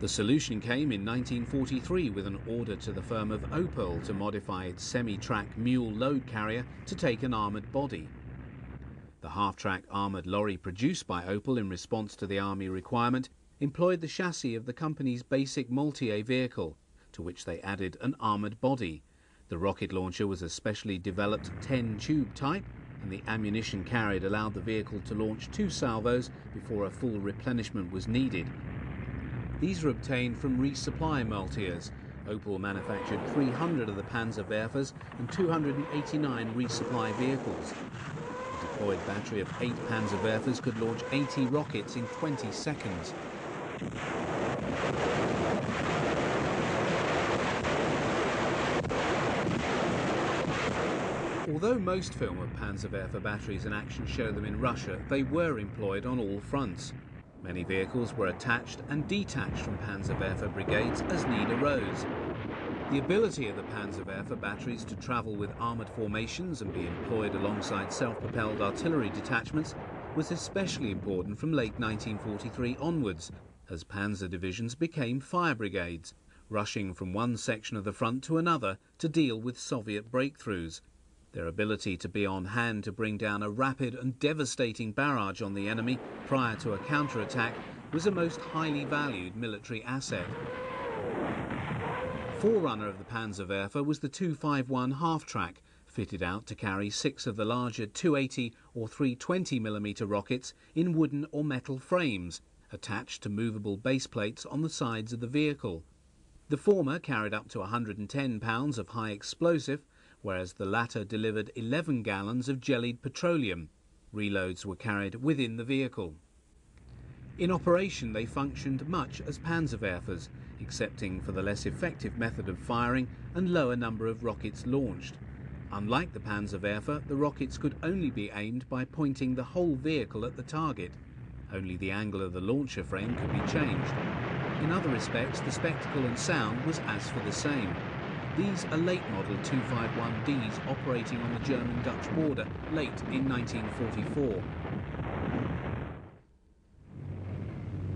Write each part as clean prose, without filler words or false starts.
The solution came in 1943 with an order to the firm of Opel to modify its semi-track mule load carrier to take an armoured body. The half-track armoured lorry produced by Opel in response to the Army requirement employed the chassis of the company's basic Multier vehicle, to which they added an armoured body. The rocket launcher was a specially developed 10-tube type, and the ammunition carried allowed the vehicle to launch 2 salvos before a full replenishment was needed. These were obtained from resupply Multiers. Opel manufactured 300 of the Panzerwerfers and 289 resupply vehicles. A deployed battery of 8 Panzerwerfers could launch 80 rockets in 20 seconds. Although most film of Panzerwerfer batteries in action show them in Russia, they were employed on all fronts. Many vehicles were attached and detached from Panzerwerfer brigades as need arose. The ability of the Panzerwerfer batteries to travel with armoured formations and be employed alongside self-propelled artillery detachments was especially important from late 1943 onwards, as panzer divisions became fire brigades, rushing from one section of the front to another to deal with Soviet breakthroughs. Their ability to be on hand to bring down a rapid and devastating barrage on the enemy prior to a counterattack was a most highly valued military asset. Forerunner of the Panzerwerfer was the 251 half-track, fitted out to carry 6 of the larger 280 or 320mm rockets in wooden or metal frames, attached to movable base plates on the sides of the vehicle. The former carried up to 110 pounds of high explosive, whereas the latter delivered 11 gallons of jellied petroleum. Reloads were carried within the vehicle. In operation, they functioned much as Panzerwerfers, excepting for the less effective method of firing and lower number of rockets launched. Unlike the Panzerwerfer, the rockets could only be aimed by pointing the whole vehicle at the target. Only the angle of the launcher frame could be changed. In other respects, the spectacle and sound was as for the same. These are late model 251Ds operating on the German-Dutch border late in 1944.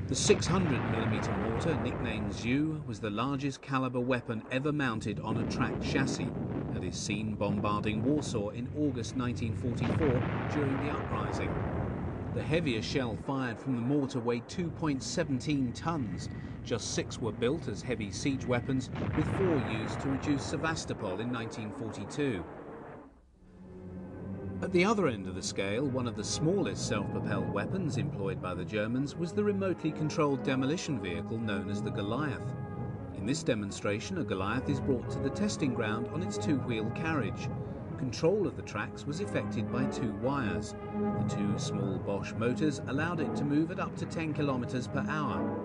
The 600mm mortar, nicknamed Zew, was the largest caliber weapon ever mounted on a tracked chassis and is seen bombarding Warsaw in August 1944 during the uprising. The heavier shell fired from the mortar weighed 2.17 tons. Just 6 were built as heavy siege weapons, with 4 used to reduce Sevastopol in 1942. At the other end of the scale, one of the smallest self-propelled weapons employed by the Germans was the remotely controlled demolition vehicle known as the Goliath. In this demonstration, a Goliath is brought to the testing ground on its 2-wheel carriage. Control of the tracks was effected by 2 wires. The 2 small Bosch motors allowed it to move at up to 10 kilometers per hour.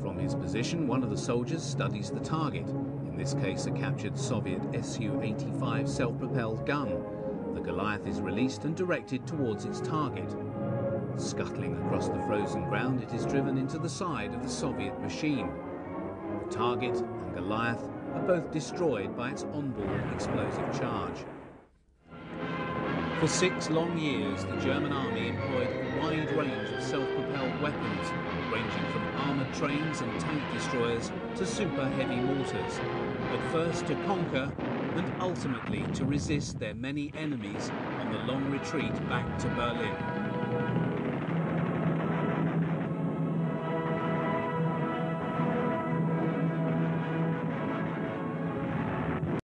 From his position, one of the soldiers studies the target, in this case a captured Soviet Su-85 self-propelled gun. The Goliath is released and directed towards its target. Scuttling across the frozen ground, it is driven into the side of the Soviet machine. The target and Goliath are both destroyed by its onboard explosive charge. For 6 long years, the German army employed a wide range of self-propelled weapons, ranging from armoured trains and tank destroyers to super-heavy mortars, at first to conquer and ultimately to resist their many enemies on the long retreat back to Berlin.